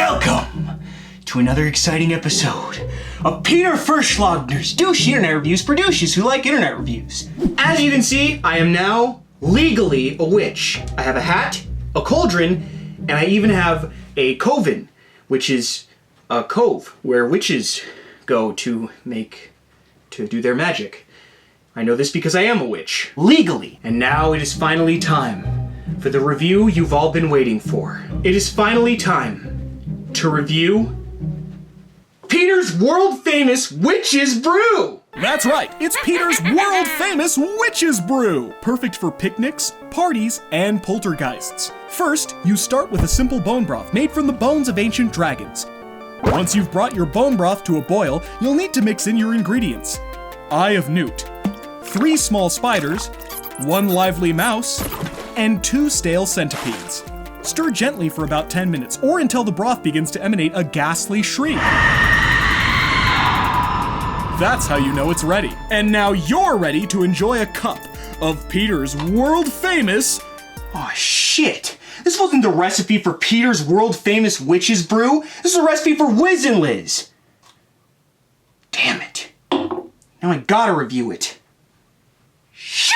Welcome to another exciting episode of Peter Fershlogner's douchey internet reviews for douches who like internet reviews. As you can see, I am now legally a witch. I have a hat, a cauldron, and I even have a coven, which is a cove where witches go to do their magic. I know this because I am a witch, legally. And now it is finally time for the review you've all been waiting for. It is finally time to review Peter's world-famous Witch's Brew! That's right, it's Peter's world-famous Witch's Brew! Perfect for picnics, parties, and poltergeists. First, you start with a simple bone broth made from the bones of ancient dragons. Once you've brought your bone broth to a boil, you'll need to mix in your ingredients. Eye of Newt, 3 small spiders, 1 lively mouse, and 2 stale centipedes. Stir gently for about 10 minutes, or until the broth begins to emanate a ghastly shriek. That's how you know it's ready. And now you're ready to enjoy a cup of Peter's world-famous... Oh shit! This wasn't the recipe for Peter's world-famous Witch's Brew. This is a recipe for Wiz'N'Liz. Damn it. Now I gotta review it. Shit!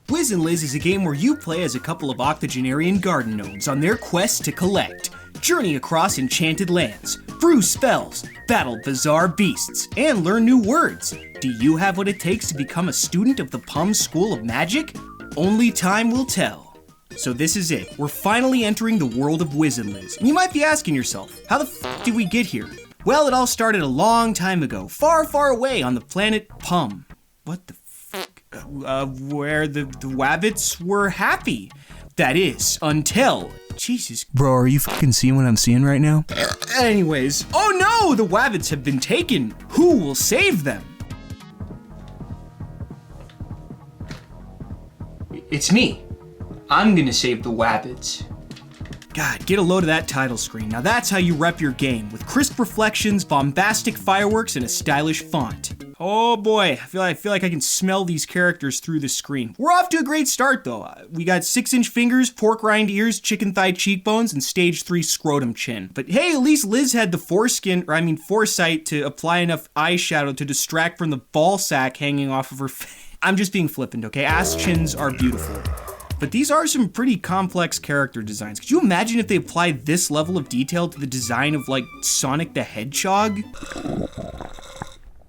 Wiz'N'Liz is a game where you play as a couple of octogenarian garden gnomes on their quest to collect, journey across enchanted lands, brew spells, battle bizarre beasts, and learn new words. Do you have what it takes to become a student of the Pum School of Magic? Only time will tell. So this is it. We're finally entering the world of Wiz'N'Liz. And you might be asking yourself, how the f did we get here? Well, it all started a long time ago, far, far away on the planet Pum. What the f? Where the wabbits were happy. That is, until... Jesus. Bro, are you fucking seeing what I'm seeing right now? Anyways, oh no! The wabbits have been taken. Who will save them? It's me. I'm gonna save the wabbits. God, get a load of that title screen. Now that's how you rep your game, with crisp reflections, bombastic fireworks, and a stylish font. Oh boy, I feel like I can smell these characters through the screen. We're off to a great start though. We got 6-inch fingers, pork rind ears, chicken thigh cheekbones, and stage 3 scrotum chin. But hey, at least Liz had the foresight to apply enough eyeshadow to distract from the ball sack hanging off of her face. I'm just being flippant, okay? Ass chins are beautiful. But these are some pretty complex character designs. Could you imagine if they applied this level of detail to the design of, like, Sonic the Hedgehog?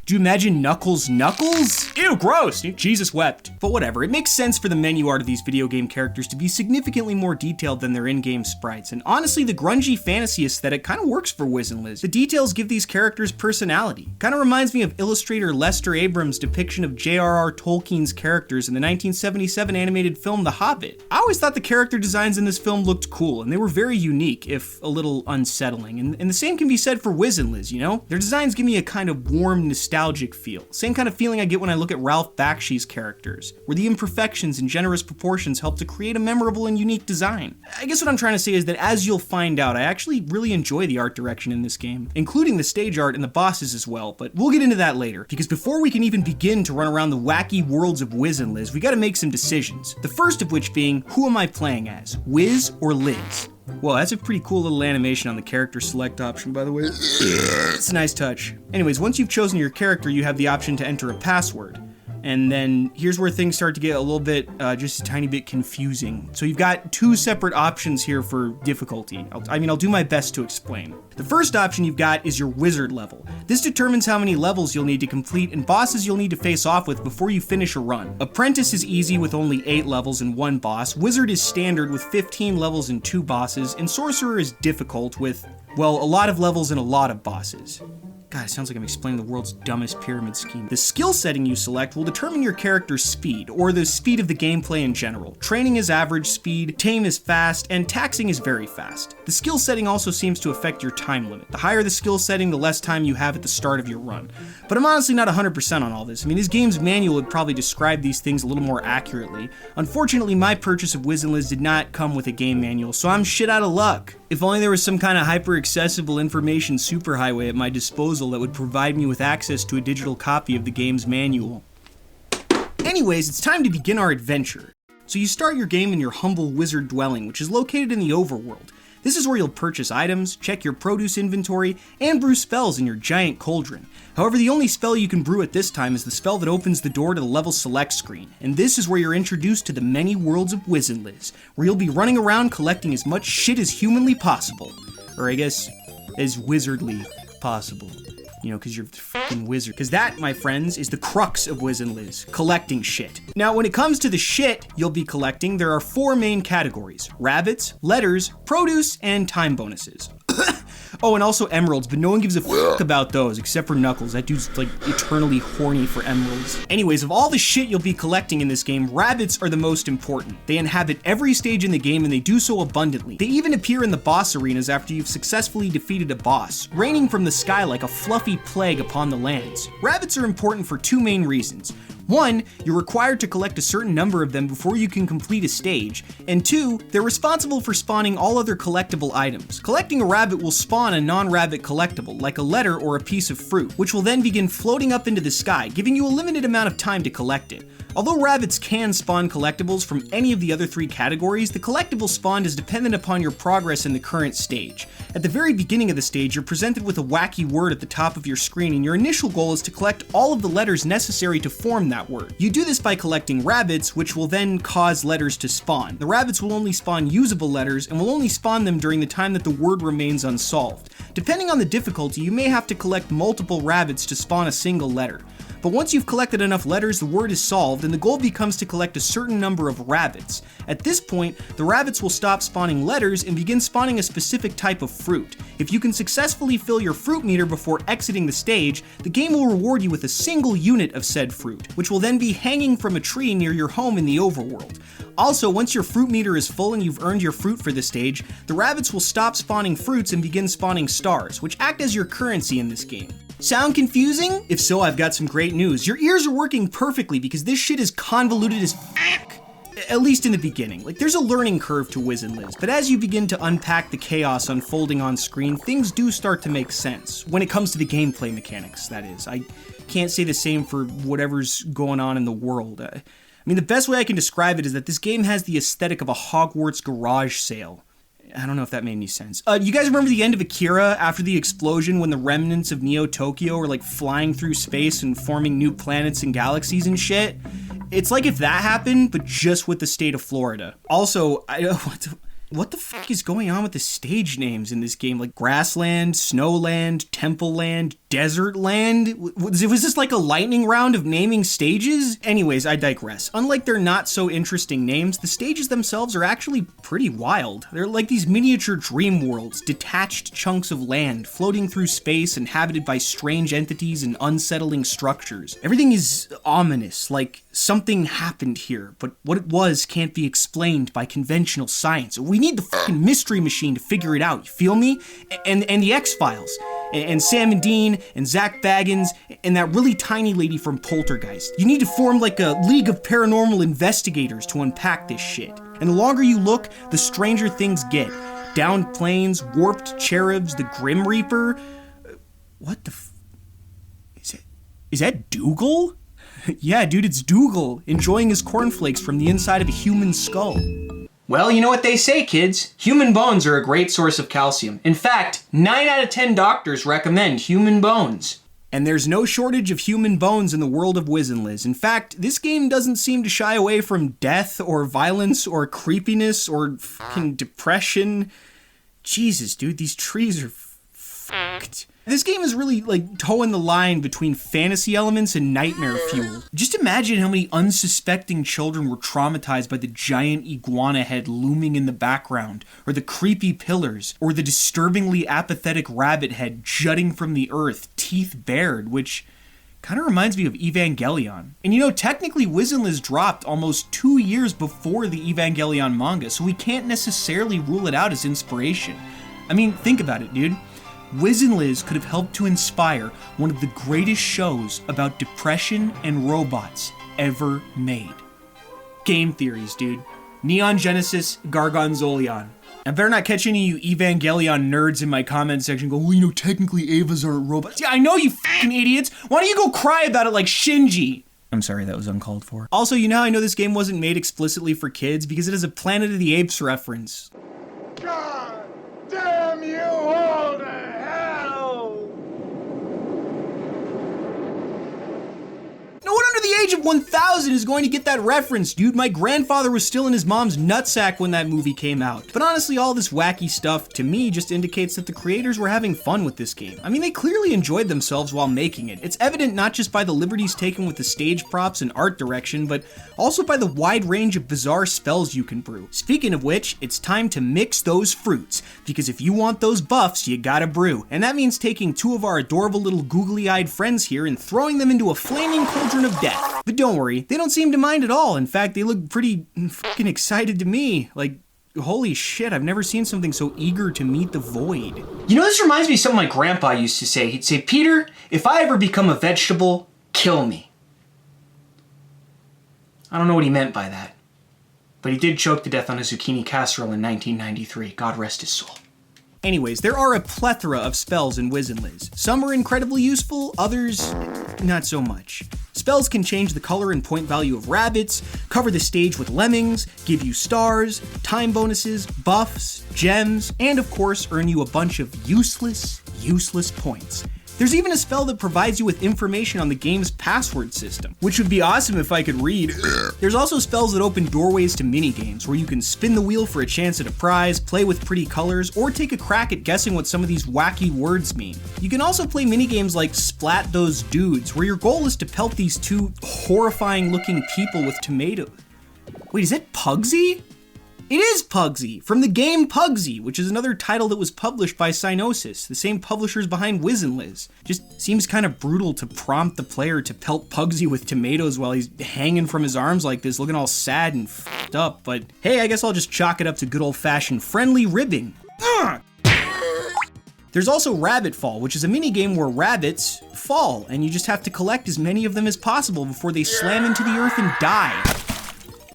Do you imagine Knuckles? Ew, gross! Jesus wept. But whatever, it makes sense for the menu art of these video game characters to be significantly more detailed than their in-game sprites, and honestly, the grungy fantasy aesthetic kind of works for Wiz'N'Liz. The details give these characters personality. Kind of reminds me of illustrator Lester Abrams' depiction of J.R.R. Tolkien's characters in the 1977 animated film The Hobbit. I always thought the character designs in this film looked cool, and they were very unique, if a little unsettling. And the same can be said for Wiz'N'Liz, you know? Their designs give me a kind of warm, nostalgic feel. Same kind of feeling I get when I look at Ralph Bakshi's characters, where the imperfections and generous proportions help to create a memorable and unique design. I guess what I'm trying to say is that, as you'll find out, I actually really enjoy the art direction in this game, including the stage art and the bosses as well, but we'll get into that later, because before we can even begin to run around the wacky worlds of Wiz'N'Liz, we gotta make some decisions. The first of which being, who am I playing as, Wiz or Liz? Well, that's a pretty cool little animation on the character select option, by the way. It's a nice touch. Anyways, once you've chosen your character, you have the option to enter a password. And then here's where things start to get a little bit, just a tiny bit confusing. So you've got 2 separate options here for difficulty. I'll do my best to explain. The first option you've got is your wizard level. This determines how many levels you'll need to complete and bosses you'll need to face off with before you finish a run. Apprentice is easy with only 8 levels and 1 boss. Wizard is standard with 15 levels and 2 bosses. And Sorcerer is difficult with, well, a lot of levels and a lot of bosses. God, it sounds like I'm explaining the world's dumbest pyramid scheme. The skill setting you select will determine your character's speed, or the speed of the gameplay in general. Training is average speed, tame is fast, and taxing is very fast. The skill setting also seems to affect your time limit. The higher the skill setting, the less time you have at the start of your run. But I'm honestly not 100% on all this. I mean, this game's manual would probably describe these things a little more accurately. Unfortunately, my purchase of Wiz'N'Liz did not come with a game manual, so I'm shit out of luck. If only there was some kind of hyper-accessible information superhighway at my disposal that would provide me with access to a digital copy of the game's manual. Anyways, it's time to begin our adventure. So you start your game in your humble wizard dwelling, which is located in the overworld. This is where you'll purchase items, check your produce inventory, and brew spells in your giant cauldron. However, the only spell you can brew at this time is the spell that opens the door to the level select screen, and this is where you're introduced to the many worlds of Wiz'N'Liz, where you'll be running around collecting as much shit as humanly possible. Or I guess, as wizardly possible. You know, because you're the fucking wizard. Because that, my friends, is the crux of Wiz'N'Liz, collecting shit. Now, when it comes to the shit you'll be collecting, there are 4 main categories: rabbits, letters, produce, and time bonuses. Oh, and also emeralds, but no one gives a fuck about those, except for Knuckles. That dude's, like, eternally horny for emeralds. Anyways, of all the shit you'll be collecting in this game, rabbits are the most important. They inhabit every stage in the game, and they do so abundantly. They even appear in the boss arenas after you've successfully defeated a boss, raining from the sky like a fluffy plague upon the lands. Rabbits are important for 2 main reasons. 1, you're required to collect a certain number of them before you can complete a stage, and 2, they're responsible for spawning all other collectible items. Collecting a rabbit will spawn a non-rabbit collectible, like a letter or a piece of fruit, which will then begin floating up into the sky, giving you a limited amount of time to collect it. Although rabbits can spawn collectibles from any of the other 3 categories, the collectible spawned is dependent upon your progress in the current stage. At the very beginning of the stage, you're presented with a wacky word at the top of your screen, and your initial goal is to collect all of the letters necessary to form that word. You do this by collecting rabbits, which will then cause letters to spawn. The rabbits will only spawn usable letters, and will only spawn them during the time that the word remains unsolved. Depending on the difficulty, you may have to collect multiple rabbits to spawn a single letter. But once you've collected enough letters, the word is solved, and the goal becomes to collect a certain number of rabbits. At this point, the rabbits will stop spawning letters and begin spawning a specific type of fruit. If you can successfully fill your fruit meter before exiting the stage, the game will reward you with a single unit of said fruit, which will then be hanging from a tree near your home in the overworld. Also, once your fruit meter is full and you've earned your fruit for the stage, the rabbits will stop spawning fruits and begin spawning stars, which act as your currency in this game. Sound confusing? If so, I've got some great news. Your ears are working perfectly because this shit is convoluted as fuck. At least in the beginning. Like, there's a learning curve to Wiz'N'Liz, but as you begin to unpack the chaos unfolding on screen, things do start to make sense. When it comes to the gameplay mechanics, that is. I can't say the same for whatever's going on in the world. I mean, the best way I can describe it is that this game has the aesthetic of a Hogwarts garage sale. I don't know if that made any sense. You guys remember the end of Akira after the explosion when the remnants of Neo Tokyo were like flying through space and forming new planets and galaxies and shit? It's like if that happened, but just with the state of Florida. Also, what the fuck is going on with the stage names in this game? Like Grassland, Snowland, Temple Land, Desert Land? Was this like a lightning round of naming stages? Anyways, I digress. Unlike their not so interesting names, the stages themselves are actually pretty wild. They're like these miniature dream worlds, detached chunks of land floating through space inhabited by strange entities and unsettling structures. Everything is ominous, like something happened here, but what it was can't be explained by conventional science. We need the fucking mystery machine to figure it out, you feel me? And the X-Files, and Sam and Dean, and Zach Baggins, and that really tiny lady from Poltergeist. You need to form like a league of paranormal investigators to unpack this shit. And the longer you look, the stranger things get. Downed planes, warped cherubs, the Grim Reaper. What the Is that Dougal? Yeah, dude, it's Dougal, enjoying his cornflakes from the inside of a human skull. Well, you know what they say, kids. Human bones are a great source of calcium. In fact, 9 out of 10 doctors recommend human bones. And there's no shortage of human bones in the world of Wiz'N'Liz. In fact, this game doesn't seem to shy away from death or violence or creepiness or fucking depression. Jesus, dude, these trees are fucked. This game is really like towing the line between fantasy elements and nightmare fuel. Just imagine how many unsuspecting children were traumatized by the giant iguana head looming in the background, or the creepy pillars, or the disturbingly apathetic rabbit head jutting from the earth, teeth bared, which kind of reminds me of Evangelion. And you know, technically Wiz'N'Liz dropped almost 2 years before the Evangelion manga, so we can't necessarily rule it out as inspiration. I mean, think about it, dude. Wiz'N'Liz could have helped to inspire one of the greatest shows about depression and robots ever made. Game theories, dude. Neon Genesis, Gargonzolion. I better not catch any of you Evangelion nerds in my comment section go, well, you know, technically Evas aren't robots. Yeah, I know, you fucking idiots. Why don't you go cry about it like Shinji? I'm sorry, that was uncalled for. Also, you know how I know this game wasn't made explicitly for kids? Because it has a Planet of the Apes reference. God damn you all to hell! No one under the age of 1,000 is going to get that reference, dude. My grandfather was still in his mom's nutsack when that movie came out. But honestly, all this wacky stuff, to me, just indicates that the creators were having fun with this game. I mean, they clearly enjoyed themselves while making it. It's evident not just by the liberties taken with the stage props and art direction, but also by the wide range of bizarre spells you can brew. Speaking of which, it's time to mix those fruits, because if you want those buffs, you gotta brew. And that means taking two of our adorable little googly-eyed friends here and throwing them into a flaming cauldron of death. But don't worry, they don't seem to mind at all. In fact, they look pretty fucking excited to me. Like, holy shit, I've never seen something so eager to meet the void. You know, this reminds me of something my grandpa used to say. He'd say, Peter, if I ever become a vegetable, kill me. I don't know what he meant by that. But he did choke to death on a zucchini casserole in 1993. God rest his soul. Anyways, there are a plethora of spells in Wiz'N'Liz. Some are incredibly useful, others not so much. Spells can change the color and point value of rabbits, cover the stage with lemmings, give you stars, time bonuses, buffs, gems, and of course earn you a bunch of useless points. There's even a spell that provides you with information on the game's password system, which would be awesome if I could read. There's also spells that open doorways to minigames, where you can spin the wheel for a chance at a prize, play with pretty colors, or take a crack at guessing what some of these wacky words mean. You can also play minigames like Splat Those Dudes, where your goal is to pelt these two horrifying looking people with tomatoes. Wait, is that Pugsy? It is Pugsy, from the game Pugsy, which is another title that was published by Cynosis, the same publishers behind Wiz'N'Liz. Just seems kind of brutal to prompt the player to pelt Pugsy with tomatoes while he's hanging from his arms like this, looking all sad and f***ed up, but hey, I guess I'll just chalk it up to good old-fashioned friendly ribbing. There's also Rabbit Fall, which is a minigame where rabbits fall, and you just have to collect as many of them as possible before they slam into the earth and die.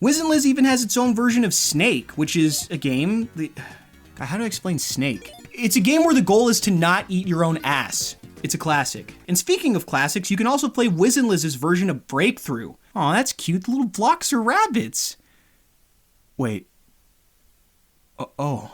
Wiz'N'Liz even has its own version of Snake, which is a game God, how do I explain Snake? It's a game where the goal is to not eat your own ass. It's a classic. And speaking of classics, you can also play Wiz'N'Liz's version of Breakthrough. Aw, that's cute. The little blocks are rabbits. Wait. Oh,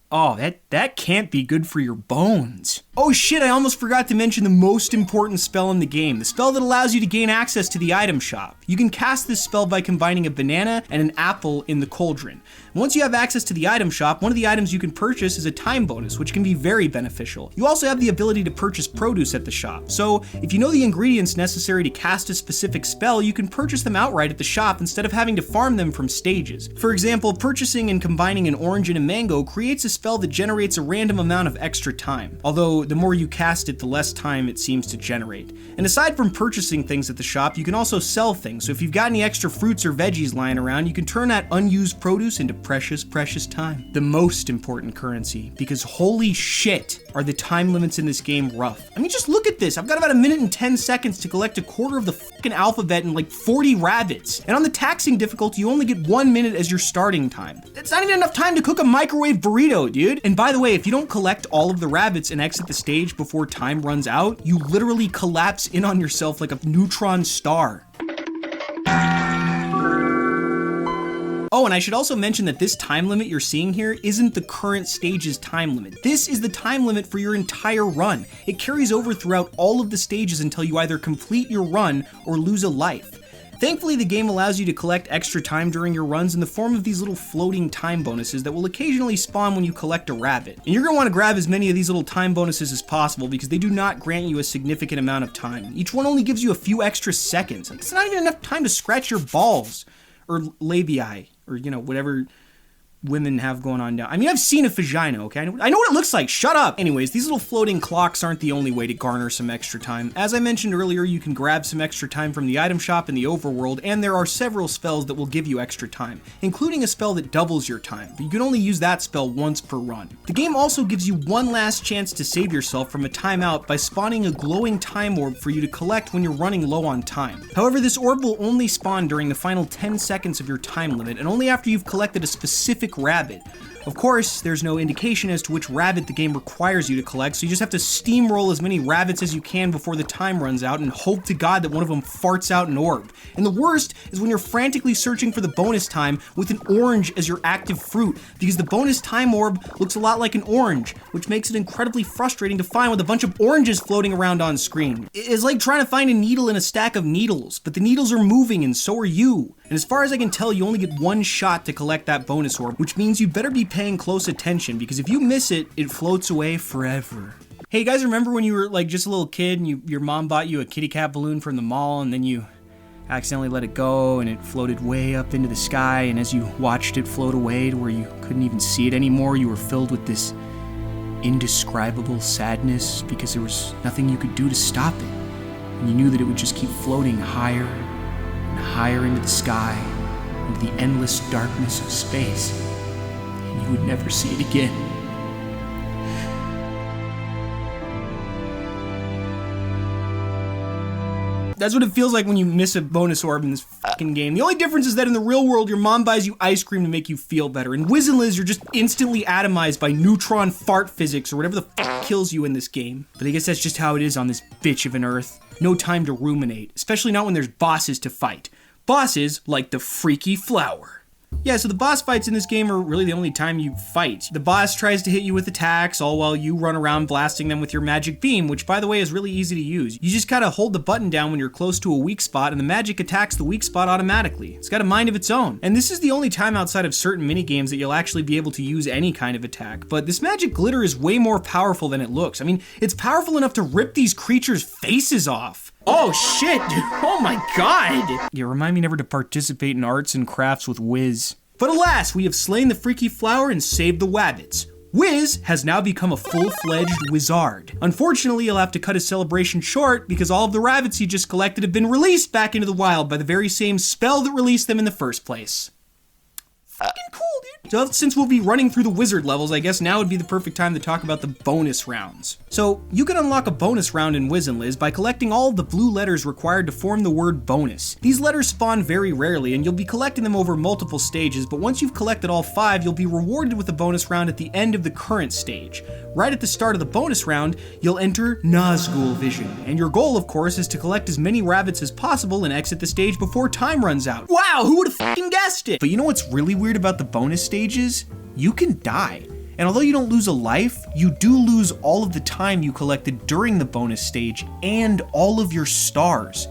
that can't be good for your bones. Oh shit, I almost forgot to mention the most important spell in the game, the spell that allows you to gain access to the item shop. You can cast this spell by combining a banana and an apple in the cauldron. Once you have access to the item shop, one of the items you can purchase is a time bonus, which can be very beneficial. You also have the ability to purchase produce at the shop, so if you know the ingredients necessary to cast a specific spell, you can purchase them outright at the shop instead of having to farm them from stages. For example, purchasing and combining an orange and a mango creates a spell that generates a random amount of extra time, although the more you cast it, the less time it seems to generate. And aside from purchasing things at the shop, you can also sell things, so if you've got any extra fruits or veggies lying around, you can turn that unused produce into precious time. The most important currency, because holy shit, are the time limits in this game rough. I mean, just look at this. I've got about 1 minute and 10 seconds to collect a quarter of the fucking alphabet and like 40 rabbits. And on the taxing difficulty, you only get 1 minute as your starting time. That's not even enough time to cook a microwave burrito, dude. And by the way, if you don't collect all of the rabbits and exit the stage before time runs out, you literally collapse in on yourself like a neutron star. Oh, and I should also mention that this time limit you're seeing here isn't the current stage's time limit. This is the time limit for your entire run. It carries over throughout all of the stages until you either complete your run or lose a life. Thankfully, the game allows you to collect extra time during your runs in the form of these little floating time bonuses that will occasionally spawn when you collect a rabbit. And you're going to want to grab as many of these little time bonuses as possible because they do not grant you a significant amount of time. Each one only gives you a few extra seconds. It's not even enough time to scratch your balls or labia or, you know, whatever women have going on now. I mean, I've seen a vagina, okay? I know what it looks like, shut up! Anyways, these little floating clocks aren't the only way to garner some extra time. As I mentioned earlier, you can grab some extra time from the item shop in the overworld, and there are several spells that will give you extra time, including a spell that doubles your time, but you can only use that spell once per run. The game also gives you one last chance to save yourself from a timeout by spawning a glowing time orb for you to collect when you're running low on time. However, this orb will only spawn during the final 10 seconds of your time limit, and only after you've collected a specific rabbit. Of course, there's no indication as to which rabbit the game requires you to collect, so you just have to steamroll as many rabbits as you can before the time runs out and hope to God that one of them farts out an orb. And the worst is when you're frantically searching for the bonus time with an orange as your active fruit, because the bonus time orb looks a lot like an orange, which makes it incredibly frustrating to find with a bunch of oranges floating around on screen. It's like trying to find a needle in a stack of needles, but the needles are moving and so are you. And as far as I can tell, you only get one shot to collect that bonus orb, which means you better be paying close attention, because if you miss it, it floats away forever. Hey, you guys remember when you were like just a little kid and your mom bought you a kitty cat balloon from the mall and then you accidentally let it go and it floated way up into the sky, and as you watched it float away to where you couldn't even see it anymore, you were filled with this indescribable sadness because there was nothing you could do to stop it. And you knew that it would just keep floating higher and higher into the sky, into the endless darkness of space, and you would never see it again. That's what it feels like when you miss a bonus orb in this fucking game. The only difference is that in the real world, your mom buys you ice cream to make you feel better. In Wiz'N'Liz, you're just instantly atomized by neutron fart physics or whatever the fuck kills you in this game. But I guess that's just how it is on this bitch of an Earth. No time to ruminate, especially not when there's bosses to fight. Bosses like the freaky flower. Yeah, so the boss fights in this game are really the only time you fight. The boss tries to hit you with attacks, all while you run around blasting them with your magic beam, which by the way is really easy to use. You just gotta hold the button down when you're close to a weak spot, and the magic attacks the weak spot automatically. It's got a mind of its own. And this is the only time outside of certain minigames that you'll actually be able to use any kind of attack. But this magic glitter is way more powerful than it looks. I mean, it's powerful enough to rip these creatures' faces off. Oh shit, dude. Oh my god. Yeah, remind me never to participate in arts and crafts with Wiz. But alas, we have slain the freaky flower and saved the wabbits. Wiz has now become a full-fledged wizard. Unfortunately, he'll have to cut his celebration short because all of the rabbits he just collected have been released back into the wild by the very same spell that released them in the first place. Fucking cool, dude. So since we'll be running through the wizard levels, I guess now would be the perfect time to talk about the bonus rounds. So you can unlock a bonus round in Wiz'N'Liz by collecting all of the blue letters required to form the word bonus. These letters spawn very rarely and you'll be collecting them over multiple stages, but once you've collected all 5, you'll be rewarded with a bonus round at the end of the current stage. Right at the start of the bonus round, you'll enter Nazgul Vision, and your goal, of course, is to collect as many rabbits as possible and exit the stage before time runs out. Wow, who would have fucking guessed it? But you know what's really weird about the bonus stages? You can die. And although you don't lose a life, you do lose all of the time you collected during the bonus stage and all of your stars,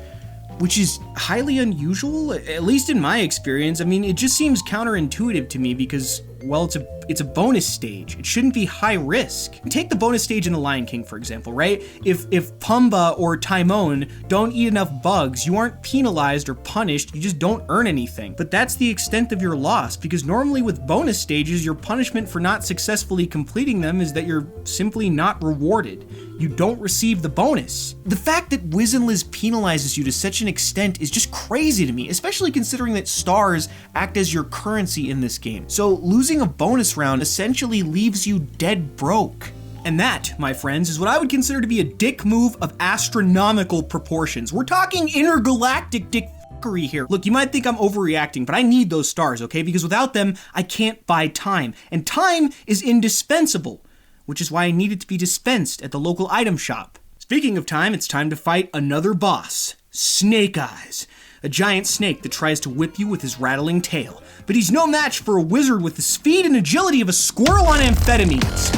which is highly unusual, at least in my experience. I mean, it just seems counterintuitive to me because, well, it's a bonus stage. It shouldn't be high risk. Take the bonus stage in The Lion King, for example, right? If Pumbaa or Timon don't eat enough bugs, you aren't penalized or punished, you just don't earn anything. But that's the extent of your loss, because normally with bonus stages, your punishment for not successfully completing them is that you're simply not rewarded. You don't receive the bonus. The fact that Wiz'N'Liz penalizes you to such an extent is just crazy to me, especially considering that stars act as your currency in this game. So losing a bonus round essentially leaves you dead broke. And that, my friends, is what I would consider to be a dick move of astronomical proportions. We're talking intergalactic dick fuckery here. Look, you might think I'm overreacting, but I need those stars, okay? Because without them, I can't buy time. And time is indispensable, which is why I need it to be dispensed at the local item shop. Speaking of time, it's time to fight another boss, Snake Eyes, a giant snake that tries to whip you with his rattling tail. But he's no match for a wizard with the speed and agility of a squirrel on amphetamines.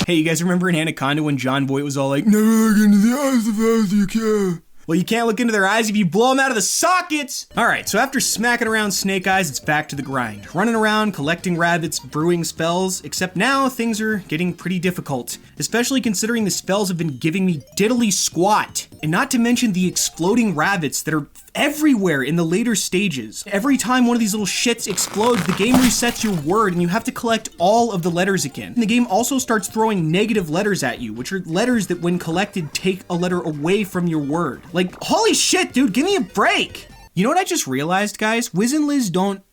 Hey, you guys remember in Anaconda when John Voight was all like, "Never look into the eyes of those you care"? Well, you can't look into their eyes if you blow them out of the sockets! Alright, so after smacking around Snake Eyes, it's back to the grind. Running around, collecting rabbits, brewing spells, except now things are getting pretty difficult. Especially considering the spells have been giving me diddly squat. And not to mention the exploding rabbits that are everywhere in the later stages. Every time one of these little shits explodes, the game resets your word and you have to collect all of the letters again. And the game also starts throwing negative letters at you, which are letters that when collected take a letter away from your word. Like, holy shit, dude, give me a break! You know what I just realized, guys? Wiz'N'Liz don't,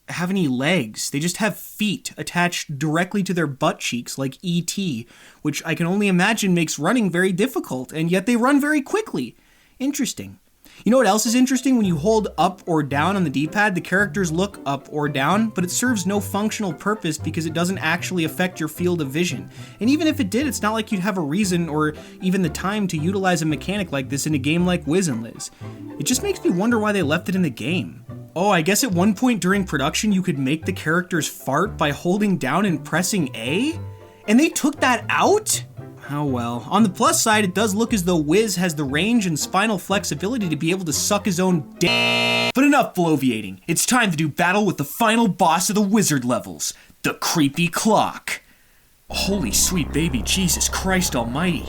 have any legs. They just have feet attached directly to their butt cheeks like E.T., which I can only imagine makes running very difficult, and yet they run very quickly. Interesting. You know what else is interesting? When you hold up or down on the D-pad, the characters look up or down, but it serves no functional purpose because it doesn't actually affect your field of vision. And even if it did, it's not like you'd have a reason or even the time to utilize a mechanic like this in a game like Wiz'N'Liz. It just makes me wonder why they left it in the game. Oh, I guess at one point during production you could make the characters fart by holding down and pressing A? And they took that out? Oh well. On the plus side, it does look as though Wiz has the range and spinal flexibility to be able to suck his own dick. But enough bloviating. It's time to do battle with the final boss of the wizard levels, the creepy clock. Holy sweet baby Jesus Christ almighty.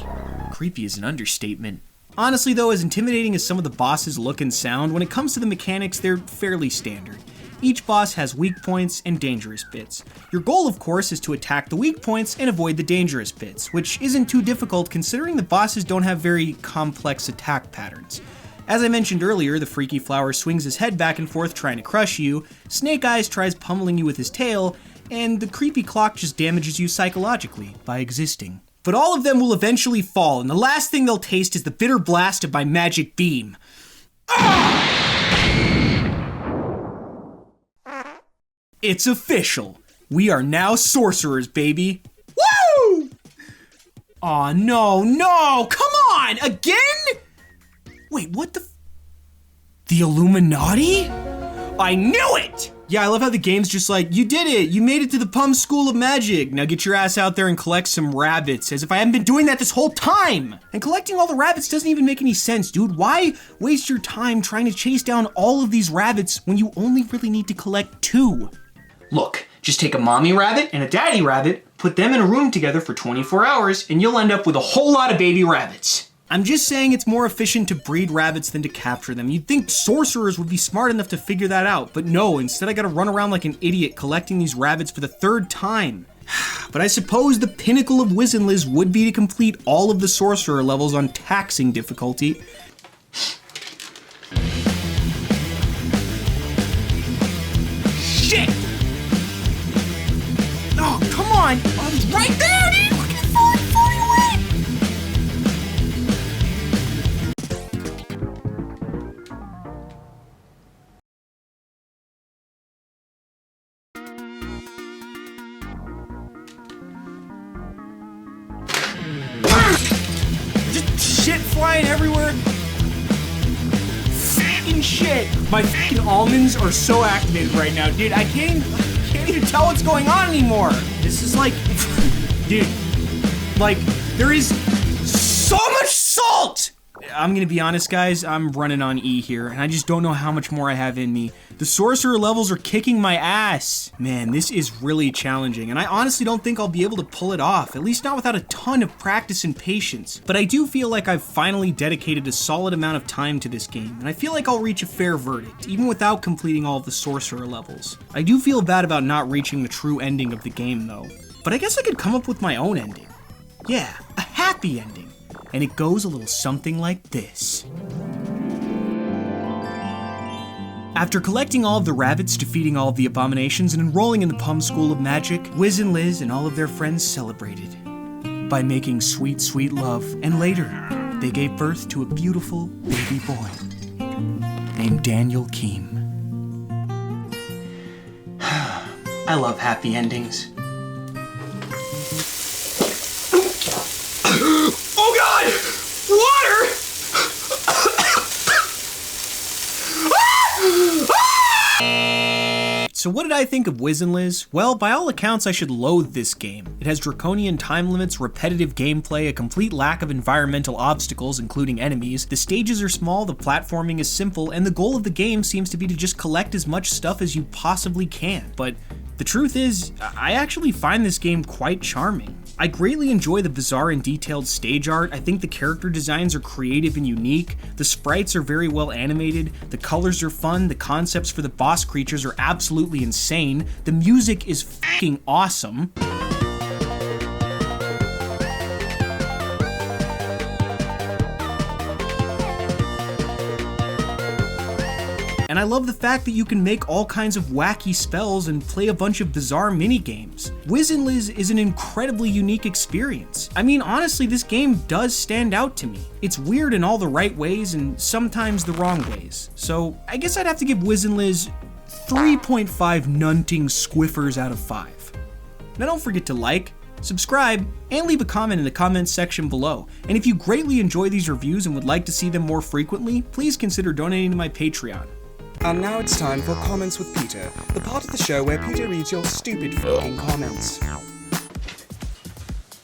Creepy is an understatement. Honestly though, as intimidating as some of the bosses look and sound, when it comes to the mechanics, they're fairly standard. Each boss has weak points and dangerous bits. Your goal, of course, is to attack the weak points and avoid the dangerous bits, which isn't too difficult considering the bosses don't have very complex attack patterns. As I mentioned earlier, the Freaky Flower swings his head back and forth trying to crush you, Snake Eyes tries pummeling you with his tail, and the Creepy Clock just damages you psychologically by existing. But all of them will eventually fall, and the last thing they'll taste is the bitter blast of my magic beam. Ah! It's official. We are now sorcerers, baby. Woo! Aw, no, come on, again? Wait, what the Illuminati? I knew it! Yeah, I love how the game's just like, you did it, you made it to the Pum School of Magic. Now get your ass out there and collect some rabbits, as if I haven't been doing that this whole time. And collecting all the rabbits doesn't even make any sense, dude. Why waste your time trying to chase down all of these rabbits when you only really need to collect 2? Look, just take a mommy rabbit and a daddy rabbit, put them in a room together for 24 hours, and you'll end up with a whole lot of baby rabbits. I'm just saying it's more efficient to breed rabbits than to capture them. You'd think sorcerers would be smart enough to figure that out, but no, instead I gotta run around like an idiot collecting these rabbits for the 3rd time. But I suppose the pinnacle of Wiz'N'Liz would be to complete all of the sorcerer levels on taxing difficulty. Shit! Oh, come on! I was right there, dude! Look at falling away! Just shit flying everywhere. Fucking shit! My fucking almonds are so activated right now, dude. I can't even tell what's going on anymore. This is like, dude, like, there is so much salt! I'm gonna be honest, guys, I'm running on E here, and I just don't know how much more I have in me. The sorcerer levels are kicking my ass. Man, this is really challenging, and I honestly don't think I'll be able to pull it off, at least not without a ton of practice and patience. But I do feel like I've finally dedicated a solid amount of time to this game, and I feel like I'll reach a fair verdict, even without completing all of the sorcerer levels. I do feel bad about not reaching the true ending of the game, though. But I guess I could come up with my own ending. Yeah, a happy ending. And it goes a little something like this. After collecting all of the rabbits, defeating all of the abominations, and enrolling in the Pum School of Magic, Wiz'N'Liz and all of their friends celebrated by making sweet, sweet love, and later, they gave birth to a beautiful baby boy named Daniel Keem. I love happy endings. Oh God! Water! So what did I think of Wiz'N'Liz? Well, by all accounts, I should loathe this game. It has draconian time limits, repetitive gameplay, a complete lack of environmental obstacles, including enemies. The stages are small, the platforming is simple, and the goal of the game seems to be to just collect as much stuff as you possibly can. But the truth is, I actually find this game quite charming. I greatly enjoy the bizarre and detailed stage art. I think the character designs are creative and unique. The sprites are very well animated. The colors are fun. The concepts for the boss creatures are absolutely insane. The music is fucking awesome. And I love the fact that you can make all kinds of wacky spells and play a bunch of bizarre mini-games. Wiz'N'Liz is an incredibly unique experience. I mean, honestly, this game does stand out to me. It's weird in all the right ways and sometimes the wrong ways. So I guess I'd have to give Wiz'N'Liz 3.5 nunting squiffers out of 5. Now don't forget to like, subscribe, and leave a comment in the comments section below. And if you greatly enjoy these reviews and would like to see them more frequently, please consider donating to my Patreon. And now it's time for Comments with Peter, the part of the show where Peter reads your stupid fucking comments.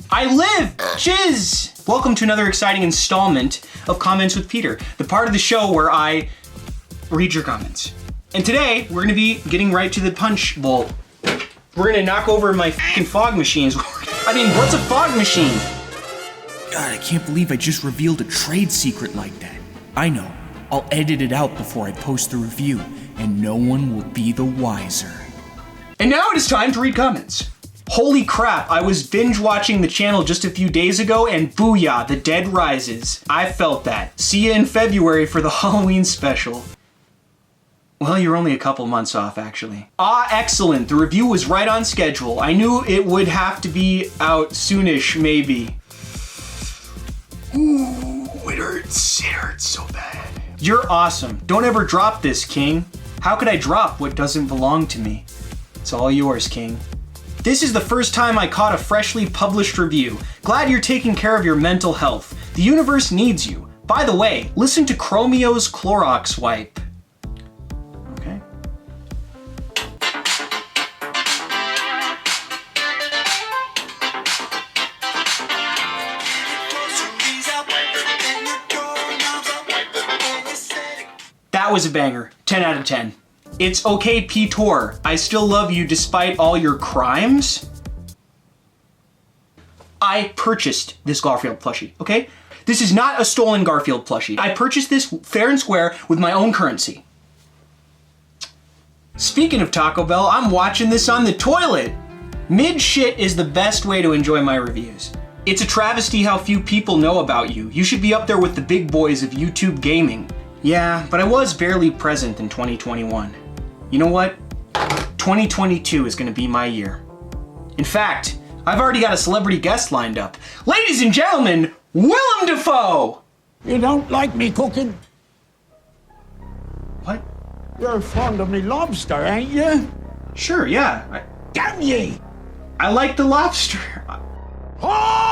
I live! Shiz! Welcome to another exciting installment of Comments with Peter, the part of the show where I read your comments. And today, we're gonna be getting right to the punch bowl. We're gonna knock over my fucking fog machines. I mean, what's a fog machine? God, I can't believe I just revealed a trade secret like that. I know. I'll edit it out before I post the review, and no one will be the wiser. And now it is time to read comments. Holy crap, I was binge watching the channel just a few days ago, and booyah, the dead rises. I felt that. See you in February for the Halloween special. Well, you're only a couple months off, actually. Ah, excellent. The review was right on schedule. I knew it would have to be out soonish, maybe. Ooh, it hurts. It hurts so bad. You're awesome. Don't ever drop this, King. How could I drop what doesn't belong to me? It's all yours, King. This is the first time I caught a freshly published review. Glad you're taking care of your mental health. The universe needs you. By the way, listen to Chromio's Clorox wipe. Okay. That was a banger. 10 out of 10. It's okay, Peter. I still love you despite all your crimes. I purchased this Garfield plushie, okay? This is not a stolen Garfield plushie. I purchased this fair and square with my own currency. Speaking of Taco Bell, I'm watching this on the toilet. Mid-shit is the best way to enjoy my reviews. It's a travesty how few people know about you. You should be up there with the big boys of YouTube gaming. Yeah, but I was barely present in 2021. You know what? 2022 is gonna be my year. In fact, I've already got a celebrity guest lined up. Ladies and gentlemen, Willem Dafoe! You don't like me cooking? What? You're fond of me lobster, ain't you? Sure, yeah. Damn ye! I like the lobster. Oh!